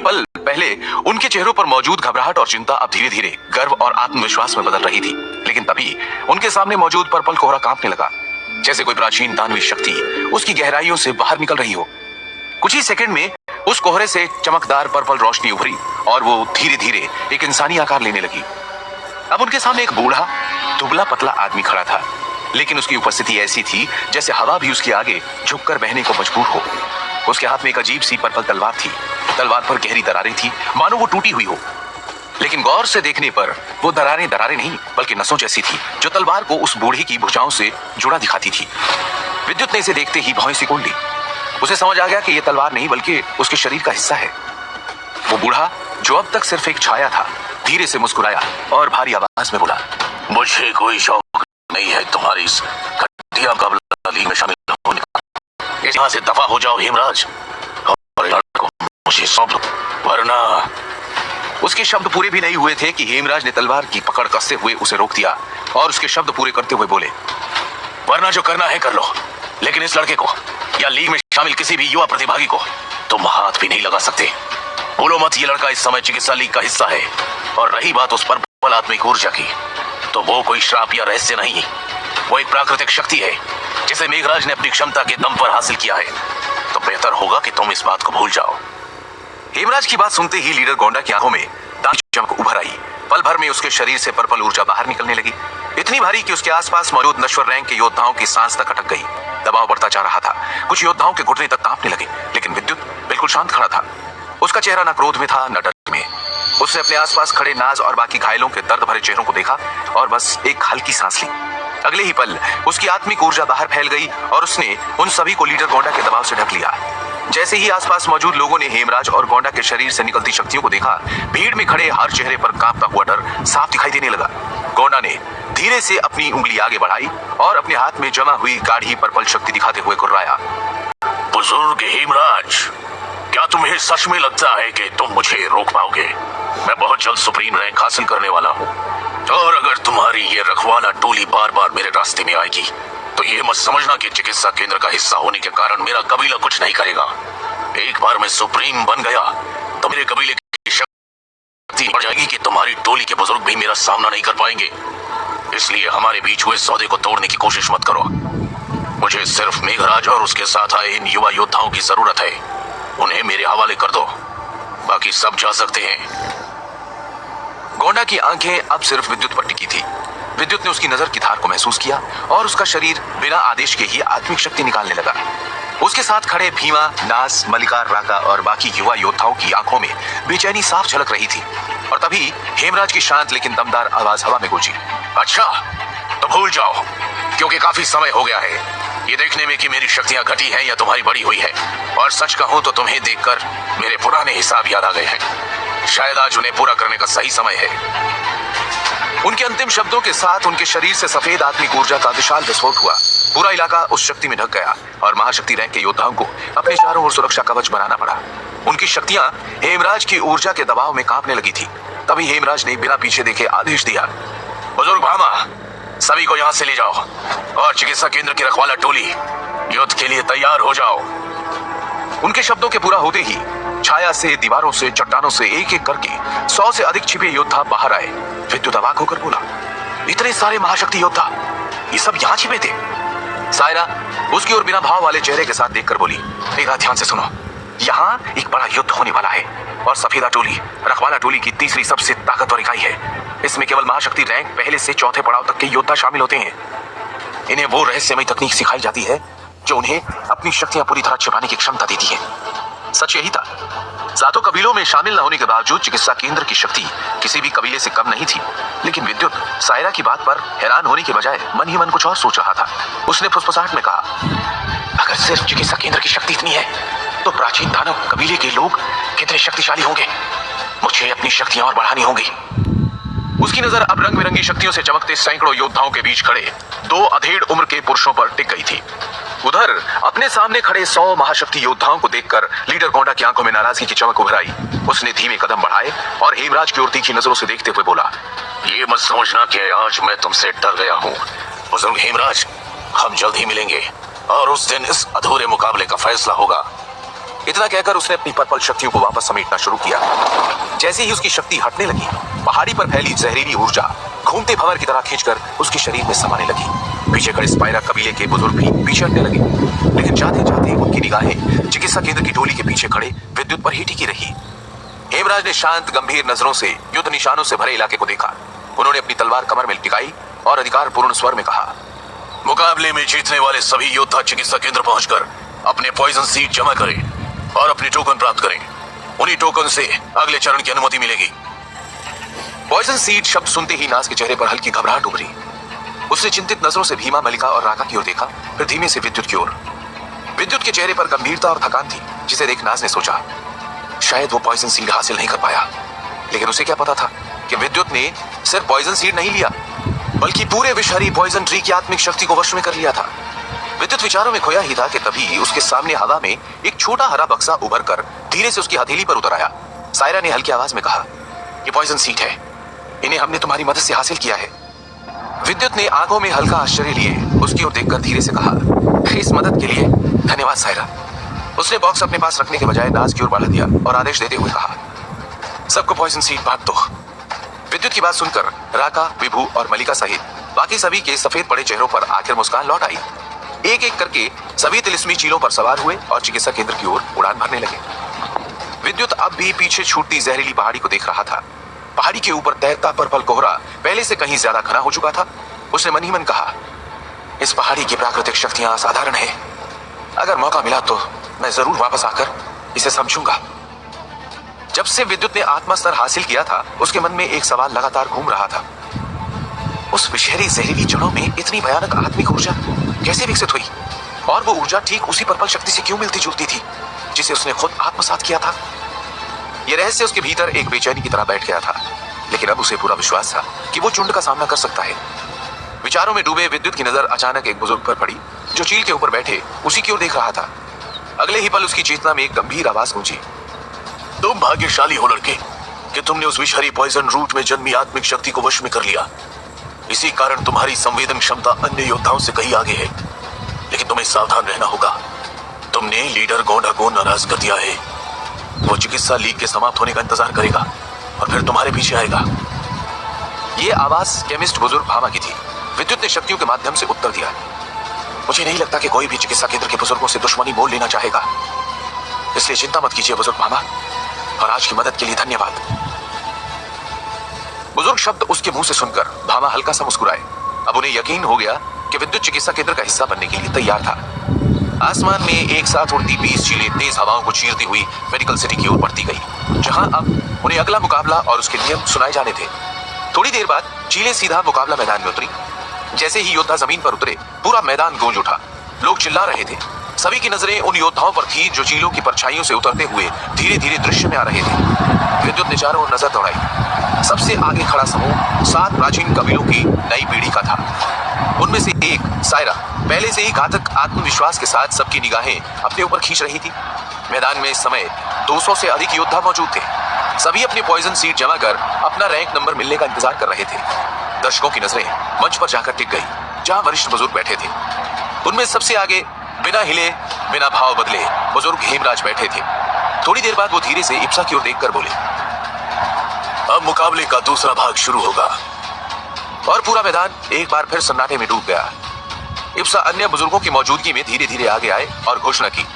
पल पहले उनके चेहरों पर मौजूद घबराहट और चिंता अब धीरे धीरे गर्व और आत्मविश्वास में बदल रही थी। लेकिन तभी उनके सामने मौजूद पर्पल कोहरा कांपने लगा, जैसे कोई प्राचीन दानवी शक्ति उसकी गहराइयों से बाहर निकल रही हो। कुछ ही सेकंड में उस कोहरे से चमकदार पर्पल रोशनी उभरी और वो धीरे धीरे एक इंसानी आकार लेने लगी। अब उनके सामने एक बूढ़ा दुबला पतला आदमी खड़ा था, लेकिन उसकी उपस्थिति ऐसी थी जैसे हवा भी उसके आगे झुककर बहने को मजबूर हो। उसके हाथ में एक अजीब सी पर्पल तलवार थी। तलवार पर गहरी दरारें थी, मानो वो टूटी हुई हो। लेकिन गौर से देखने पर वो दरारें नहीं बल्कि नसों जैसी थी, जो तलवार को उस बूढ़े की भुजाओं से जुड़ा दिखाती थी। विद्युत ने इसे देखते ही भौहें सिकोड़ ली। उसे समझ आ गया कि यह तलवार नहीं बल्कि उसके शरीर का हिस्सा है। वो बूढ़ा, जो अब तक सिर्फ एक छाया था, धीरे से मुस्कुराया और भारी आवाज में बोला, मुझे कोई शौक नहीं है तुम्हारी इस घटिया मुकाबला में शामिल होने का। यहाँ से दफा हो जाओ हेमराज, और लड़को मुझे सौंप दो, वरना। उसके शब्द पूरे भी नहीं हुए थे कि हेमराज ने तलवार की पकड़ कसते हुए उसे रोक दिया और उसके शब्द पूरे करते हुए बोले, वरना जो करना है कर लो, लेकिन इस लड़के को या लीग में शामिल किसी भी युवा प्रतिभागी को तुम हाथ भी नहीं लगा सकते। बोलो मत, ये लड़का इस समय चिकित्सा लीग का हिस्सा है। और रही बात उस पर्पल आत्मिक ऊर्जा की, तो वो कोई श्राप या रहस्य नहीं, वो एक प्राकृतिक शक्ति है जिसे मेघराज ने अपनी क्षमता के दम पर हासिल किया है। तो बेहतर होगा कि तुम इस बात को भूल जाओ। हेमराज की बात सुनते ही लीडर गोंडा की आंखों में दांत चमक उभर आई। पल भर में उसके शरीर से पर्पल ऊर्जा बाहर निकलने लगी, इतनी भारी कि उसके आसपास मौजूद नश्वर रैंक के योद्धाओं की सांस तक अटक गई। दबाव बढ़ता जा रहा था। कुछ योद्धाओं के घुटने तक कांपने लगे, लेकिन विद्युत बिल्कुल शांत खड़ा था। उसका चेहरा न क्रोध में था न डर में। उसने अपने आसपास खड़े नाज और बाकी घायलों के दर्द भरे चेहरों को देखा और बस एक हल्की सांस ली। अगले ही पल उसकी आत्मिक ऊर्जा बाहर फैल गई और उसने उन सभी को लीडर गोंडा के दबाव से ढक लिया। जैसे ही आसपास मौजूद लोगों ने हेमराज और गोंडा के शरीर से निकलती शक्तियों को देखा, भीड़ में खड़े हर चेहरे पर कांपता हुआ डर साफ दिखाई देने लगा। गोंडा ने धीरे से अपनी उंगली आगे बढ़ाई और अपने हाथ में जमा हुई गाढ़ी पर्पल शक्ति दिखाते हुए कुर्राया, बुजुर्ग हेमराज, क्या तुम्हें सच में लगता है कि तुम मुझे रोक पाओगे? मैं बहुत जल्द सुप्रीम रैंक हासिल करने वाला हूँ, और अगर तुम्हारी ये रखवाला टोली बार बार मेरे रास्ते में आएगी तो ये मत समझना कि चिकित्सा केंद्र का हिस्सा होने के कारण मेरा कबीला कुछ नहीं करेगा। एक बार मैं सुप्रीम बन गया तो मेरे कबीले की शक्ति बढ़ जाएगी कि तुम्हारी टोली के बुजुर्ग भी मेरा सामना नहीं कर पाएंगे। इसलिए हमारे बीच हुए सौदे को तोड़ने की कोशिश मत करो। मुझे सिर्फ मेघराज और उसके साथ आए इन युवा योद्धाओं की जरूरत है। उन्हें मेरे हवाले कर दो, बाकी सब जा सकते हैं। गोंडा की आंखें अब सिर्फ विद्युत पर टिकी थी। विद्युत ने उसकी नजर की धार को महसूस किया और उसका शरीर बिना आदेश के ही आत्मिक शक्ति निकालने लगा। उसके साथ खड़े भीमा, नास, मलिका, राका और बाकी युवा योद्धाओं की आंखों में बेचैनी साफ झलक रही थी। और तभी हेमराज की शांत लेकिन दमदार आवाज हवा में गूंजी, अच्छा तो भूल जाओ, क्योंकि काफी समय हो गया है ये देखने में कि मेरी शक्तियां घटी हैं या तुम्हारी बड़ी हुई है। और सच कहूं तो तुम्हें देखकर मेरे पुराने हिसाब याद आ गए हैं। शायद आज उन्हें पूरा करने का सही समय है। उनके अंतिम शब्दों के साथ उनके शरीर से सफेद आत्मिक ऊर्जा का विशाल विस्फोट हुआ। पूरा इलाका उस शक्ति में ढक गया और महाशक्ति रैंक के योद्धाओं को अपने चारों ओर सुरक्षा कवच बनाना पड़ा। उनकी शक्तियां हेमराज की ऊर्जा के दबाव में कांपने लगी थी। तभी हेमराज ने बिना पीछे देखे आदेश दिया, बुजुर्ग भामा, सभी को यहाँ से ले जाओ और चिकित्सा केंद्र की रखवाला टोली युद्ध के लिए तैयार हो जाओ। उनके शब्दों के पूरा होते ही छाया से, दीवारों से, चट्टानों से एक एक करके 100 से अधिक छिपे योद्धा बाहर आए। विद्युत अवाक होकर बोला, इतने सारे महाशक्ति योद्धा, ये सब यहाँ छिपे थे? सायरा उसकी ओर बिना भाव वाले चेहरे के साथ देखकर बोली, मेरा ध्यान से सुनो, यहाँ एक बड़ा युद्ध होने वाला है और सफेदा टोली रखवाला टोली की तीसरी सबसे ताकतवर इकाई है। इसमें केवल महाशक्ति रैंक पहले से चौथे पड़ाव तक के योद्धा शामिल होते हैं। इन्हें वो रहस्यमय तकनीक सिखाई जाती है जो उन्हें अपनी शक्तियां पूरी तरह छिपाने की क्षमता देती है। सच यही था, सातों कबीलों में शामिल न होने के बावजूद चिकित्सा केंद्र की शक्ति किसी भी कबीले से कम नहीं थी। लेकिन विद्युत सायरा की बात पर हैरान होने के बजाय मन ही मन कुछ और सोच रहा था। उसने फुसफुसाहट में कहा, अगर सिर्फ चिकित्सा केंद्र की शक्ति इतनी है तो प्राचीन दानव कबीले के लोग कितने शक्तिशाली होंगे। मुझे अपनी शक्तियां और बढ़ानी होंगी। उसकी नजर अब रंग बिरंगी शक्तियों से चमकते सैकड़ों योद्धाओं के बीच खड़े 2 अधेड़ उम्र के पुरुषों पर टिक गई थी। उधर अपने सामने खड़े 100 महाशक्ति योद्धाओं को देखकर लीडर गोंडा की आंखों में नाराजगी की चमक उभर आई। उसने धीमे कदम बढ़ाए और हेमराज की ओर तीखी नजरों से देखते हुए बोला, ये मत समझना कि आज मैं तुमसे डर गया हूँ। बुजुर्ग हेमराज, हम जल्द ही मिलेंगे और उस दिन इस अधूरे मुकाबले का फैसला होगा। इतना कहकर उसने अपनी पर्पल शक्तियों को वापस समेटना शुरू किया। जैसे ही उसकी शक्ति हटने लगी, पहाड़ी पर फैली जहरीली ऊर्जा घूमते भंवर की तरह खींचकर उसके शरीर में समाने लगी। पीछे खड़े स्पाइरा कबीले के बुजुर्ग भी पीछे हटने लगे, लेकिन जाते जाते उनकी निगाहें चिकित्सा केंद्र की टोली के पीछे खड़े विद्युत पर ही टिकी रही। हेमराज ने शांत गंभीर नजरों से युद्ध निशानों से भरे इलाके को देखा। उन्होंने अपनी तलवार कमर में टिकाई और अधिकारपूर्ण स्वर में कहा, मुकाबले में जीतने वाले सभी योद्धा चिकित्सा केंद्र पहुंचकर अपने पॉइजन सीड जमा करें और अपने टोकन प्राप्त करें। उन्हीं टोकन से अगले चरण की अनुमति मिलेगी। पॉइजन सीड शब्द सुनते ही नाज के चेहरे पर हल्की घबराहट उभरी। उसने चिंतित नजरों से भीमा, मलिका और राका की ओर देखा, फिर धीमे से विद्युत की ओर। विद्युत के चेहरे पर गंभीरता और थकान थी, जिसे देख नाज ने सोचा शायद वो पॉइजन सीड हासिल नहीं कर पाया। लेकिन उसे क्या पता था कि विद्युत ने सिर्फ पॉइजन सीड नहीं लिया, बल्कि पूरे विषहरी पॉइजन ट्री की आत्मिक शक्ति को वश में कर लिया था। विद्युत विचारों में खोया ही था कि तभी उसके सामने हवा में एक छोटा हरा बक्सा उभर कर धीरे से उसकी हथेली पर उतर आया। सायरा ने हल्की आवाज में कहा, ये पॉइजन सीड है, इन्हें हमने तुम्हारी मदद से हासिल किया है। विद्युत ने आंखों में हल्का आश्चर्य लिए उसकी ओर देखकर धीरे से कहा, इस मदद के लिए धन्यवाद सायरा। उसने बॉक्स अपने पास रखने के बजाय नाज की ओर बढ़ा दिया और आदेश देते हुए कहा, सबको पॉइजन सीड बांट दो। विद्युत की बात सुनकर राका, विभू और मलिका सहित बाकी सभी के सफेद पड़े चेहरों पर आखिर मुस्कान लौट आई। एक एक करके सभी तिलिस्मी चीलों पर सवार हुए और चिकित्सा केंद्र की ओर उड़ान भरने लगे। विद्युत अब भी पीछे छूटती जहरीली पहाड़ी को देख रहा था। पहाड़ी के ऊपर तैरता पर्पल कोहरा पहले से कहीं ज्यादा घना हो चुका था। उसने मन ही मन कहा, इस पहाड़ी की प्राकृतिक शक्तियां असाधारण है। अगर मौका मिला तो मैं जरूर वापस आकर इसे समझूंगा। जब से विद्युत ने आत्मा स्तर हासिल किया था, उसके मन में एक सवाल लगातार घूम रहा था, उस विषहरी जहरीली जड़ों में इतनी भयानक आत्मिक ऊर्जा कैसे विकसित हुई, और वो ऊर्जा ठीक उसी पर्पल शक्ति से क्यों मिलती जुलती थी जिसे उसने खुद आत्मसात किया था। यह रहस्य उसके भीतर एक बेचैनी की तरह बैठ गया था, लेकिन अब उसे पूरा विश्वास था कि वो चुंड का सामना कर सकता है। विचारों में डूबे विद्युत की नजर अचानक एक बुजुर्ग पर पड़ी जो चील के ऊपर बैठे उसी की ओर देख रहा था। अगले ही पल उसकी चेतना में एक गंभीर आवाज गूंजी, तुम भाग्यशाली हो लड़के कि तुमने उस विषहरी पॉइजन रूट में जन्मी आत्मिक शक्ति को वश में कर लिया। इसी कारण तुम्हारी संवेदन क्षमता अन्य योद्धाओं से कहीं आगे है, लेकिन तुम्हें सावधान रहना होगा। तुमने लीडर गोंडा को नाराज कर दिया है। वो चिकित्सा लीग के समाप्त होने का इंतजार करेगा और फिर तुम्हारे पीछे आएगा। ये आवाज केमिस्ट बुजुर्ग भामा की थी। विद्युत ने शक्तियों के माध्यम से उत्तर दिया, मुझे नहीं लगता कि कोई भी चिकित्सा केंद्र के बुजुर्गों से दुश्मनी मोल लेना चाहेगा, इसलिए चिंता मत कीजिए बुजुर्ग भामा, और आज की मदद के लिए धन्यवाद। बुजुर्ग शब्द उसके मुंह से सुनकर भामा हल्का सा मुस्कुराए। अब उन्हें यकीन हो गया कि विद्युत चिकित्सा केंद्र का हिस्सा बनने के लिए तैयार था। आसमान में एक साथ उड़ती 20 चीलें तेज हवाओं को चीरती हुई मेडिकल सिटी की ओर बढ़ती गई, जहां अब उन्हें अगला मुकाबला और उसके नियम सुनाए जाने थे। थोड़ी देर बाद चीलें सीधा मुकाबला मैदान में उतरी। जैसे ही योद्धा जमीन पर उतरे, पूरा मैदान गूंज उठा। लोग चिल्ला रहे थे। सभी की नजरें उन योद्धाओं पर थी जो चीलों की परछाइयों से उतरते हुए धीरे धीरे दृश्य में आ रहे थे। विद्युत ने चारों ओर नजर दौड़ाई। सबसे आगे खड़ा समूह 7 प्राचीन कबीलों की नई पीढ़ी का था। उनमें से एक सायरा पहले से ही घातक आत्मविश्वास के साथ सबकी निगाहें अपने ऊपर खींच रही थी। मैदान में इस समय 200 से अधिक योद्धा मौजूद थे। सभी अपने पॉइजन सीड जमा कर अपना रैंक नंबर मिलने का इंतजार कर रहे थे। दर्शकों की नजरें मंच पर जाकर टिक गई, जहां वरिष्ठ बुजुर्ग बैठे थे। उनमें सबसे आगे बिना हिले, बिना भाव बदले बुजुर्ग हेमराज बैठे थे। थोड़ी देर बाद वो धीरे से इप्सा की ओर देखकर बोले, अब मुकाबले का दूसरा भाग शुरू होगा। और पूरा मैदान एक बार फिर सन्नाटे में डूब गया। इप्सा अन्य बुजुर्गों की मौजूदगी में धीरे धीरे आगे आए और घोषणा की,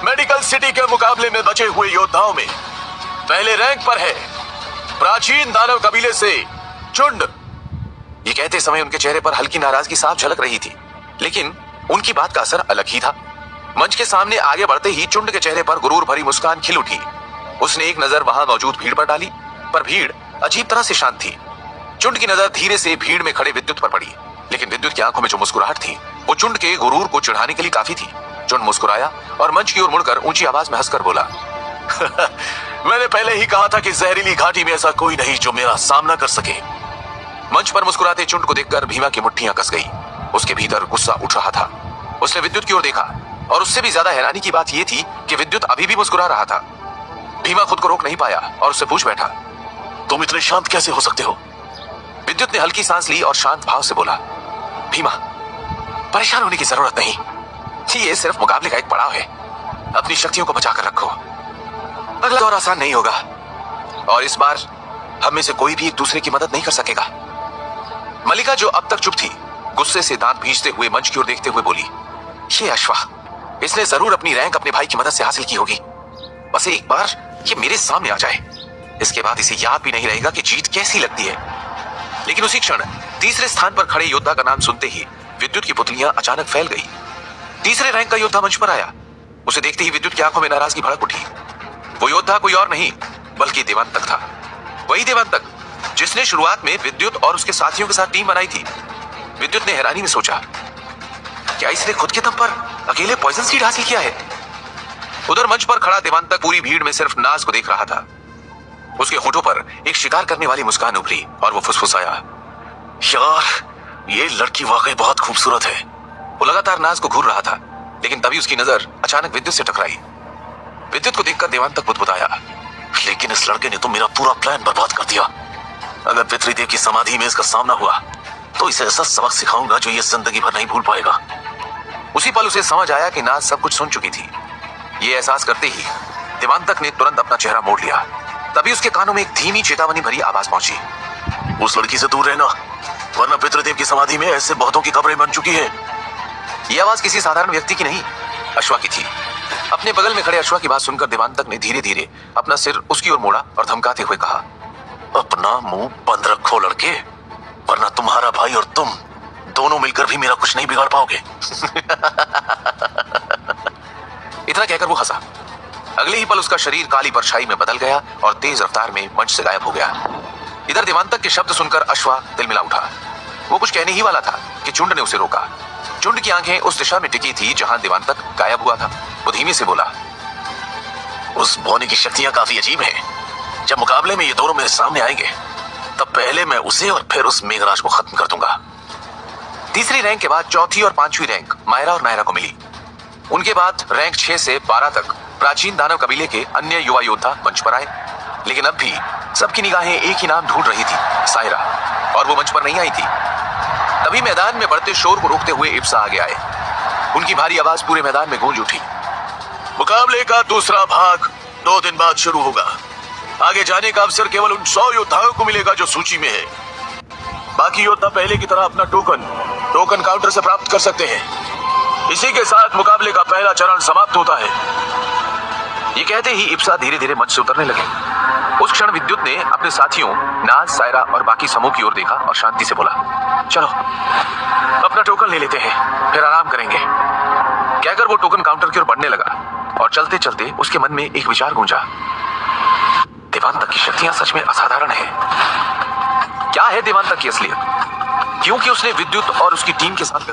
मेडिकल सिटी के मुकाबले में बचे हुए योद्धाओं में पहले रैंक पर है प्राचीन दानव कबीले से चुंड। ये कहते समय उनके चेहरे पर हल्की नाराजगी साफ झलक रही थी, लेकिन उनकी बात का असर अलग ही था। मंच के सामने आगे बढ़ते ही चुंड के चेहरे पर गुरूर भरी मुस्कान खिल उठी। उसने एक नजर वहां मौजूद भीड़ पर डाली, पर भीड़ अजीब तरह से शांत थी। चुंड की नजर धीरे से भीड़ में खड़े विद्युत पर पड़ी, लेकिन विद्युत की आंखों में जो मुस्कुराहट थी वो चुंड के गुरूर को चिढ़ाने के लिए काफी थी। चुंड मुस्कुराया और मंच की ओर मुड़कर ऊंची आवाज में हंसकर बोला, मैंने पहले ही कहा था कि जहरीली घाटी में ऐसा कोई नहीं जो मेरा सामना कर सके। मंच पर मुस्कुराते चुंड को देखकर भीमा की मुट्ठियां कस गई। उसके भीतर गुस्सा उठ रहा था। उसने विद्युत की ओर देखा, और उससे भी ज्यादा हैरानी की बात यह थी कि विद्युत अभी भी मुस्कुरा रहा था। भीमा खुद को रोक नहीं पाया और उससे पूछ बैठा, तुम इतने शांत कैसे हो सकते हो? विद्युत ने हल्की सांस ली और शांत भाव से बोला, भीमा, परेशान होने की जरूरत नहीं, ये सिर्फ मुकाबले का एक पड़ाव है। अपनी शक्तियों को बचाकर रखो। अगला दौर आसान नहीं होगा और इस बार हम में से कोई भी एक दूसरे की मदद नहीं कर सकेगा। मलिका, जो अब तक चुप थी, गुस्से से दांत भींचते हुए मंच की ओर देखते हुए बोली, ये अश्वा, इसने जरूर अपनी रैंक अपने भाई की मदद से हासिल की होगी। बस एक बार ये मेरे सामने आ जाए, इसके बाद इसे याद भी नहीं रहेगा कि जीत कैसी लगती है। लेकिन उसी क्षण तीसरे स्थान पर खड़े योद्धा का नाम सुनते ही विद्युत की पुतलियां अचानक फैल गई। तीसरे रैंक का योद्धा मंच पर आया। उसे देखते ही विद्युत की आंखों में नाराजगी भड़क उठी। वो योद्धा कोई और नहीं बल्कि देवांतक था। वही देवांतक जिसने शुरुआत में विद्युत और उसके साथियों के साथ टीम बनाई थी। विद्युत ने हैरानी में सोचा, क्या इसने खुद के दम पर अकेले पॉइजन सीड हासिल किया है? उधर मंच पर खड़ा देवांतक पूरी भीड़ में सिर्फ नाज को देख रहा था। उसके होठों पर एक शिकार करने वाली मुस्कान उभरी और वो फुसफुसाया, यार, ये लड़की वाकई बहुत खूबसूरत है। वो लगातार नाज को घूर रहा था, लेकिन तभी उसकी नजर अचानक विद्युत से टकराई। विद्युत को देखकर देवांतक बुदबुदाया, लेकिन इस लड़के ने तो मेरा पूरा प्लान बर्बाद कर दिया। अगर पितृदेव की समाधि में इसका सामना हुआ तो इसे ऐसा सबक सिखाऊंगा जो ये जिंदगी भर नहीं भूल पाएगा। उसी पल उसे समझ आया कि नाज सब कुछ सुन चुकी थी। ये एहसास करते ही देवांतक ने तुरंत अपना चेहरा मोड़ लिया। तभी उसके कानों में एक धीमी चेतावनी भरी आवाज पहुंची, उस लड़की से दूर रहना, वरना पितृदेव की समाधि में ऐसे बहुतों की कब्रें बन चुकी है। यह आवाज किसी साधारण व्यक्ति की नहीं, अश्वा की थी। अपने बगल में खड़े अश्वा की बात सुनकर देवांतक ने धीरे धीरे अपना सिर उसकी ओर मोड़ा और धमकाते हुए कहा, अपना मुंह बंद रखो लड़के, वरना तुम्हारा भाई और तुम दोनों मिलकर भी मेरा कुछ नहीं बिगाड़ पाओगे। इतना कहकर वो हंसा। अगले ही पल उसका शरीर काली परछाई में बदल गया और तेज रफ्तार में मंच से गायब हो गया। इधर देवांतक के शब्द सुनकर अश्वा तिलमिला उठा। वो कुछ कहने ही वाला था कि चुंड ने उसे रोका। चुंड की आंखें उस दिशा में टिकी थी जहां देवांतक गायब हुआ था। वो धीमे से बोला, उस भौनी की शक्तियां काफी अजीब हैं। जब मुकाबले में ये दोनों मेरे सामने आएंगे तब पहले मैं उसे और फिर उस मेघराज को खत्म कर दूंगा। तीसरी रैंक के बाद चौथी और पांचवी रैंक मायरा और नायरा को मिली। उनके बाद रैंक 6 से 12 तक प्राचीन दानव कबीले के अन्य युवा योद्धा मंच पर आए। लेकिन अब भी सबकी निगाहें एक ही नाम ढूंढ रही थी, सायरा, और वो मंच पर नहीं आई थी। तभी मैदान में बढ़ते शोर को रोकते हुए इप्सा आगे आए। उनकी भारी आवाज पूरे मैदान में गूंज उठी। मुकाबले का दूसरा भाग 2 दिन बाद शुरू होगा। आगे जाने का अवसर केवल उन 100 योद्धाओं को मिलेगा जो सूची में है। बाकी योद्धा पहले की तरह अपना टोकन काउंटर से प्राप्त कर सकते हैं। इसी के साथ मुकाबले का पहला चरण समाप्त होता है। ये कहते ही इप्सा धीरे धीरे मंच से उतरने लगे। उस क्षण विद्युत ने अपने साथियों नाज, सायरा और बाकी समूह की ओर देखा और शांति से बोला, चलो अपना टोकन ले लेते हैं, फिर आराम करेंगे। कहकर वो टोकन काउंटर की ओर बढ़ने लगा और चलते चलते उसके मन में एक विचार गूंजा, देवांतक की शक्तियां सच में असाधारण है। क्या है देवांतक की असलियत? क्योंकि उसने विद्युत और उसकी टीम के साथ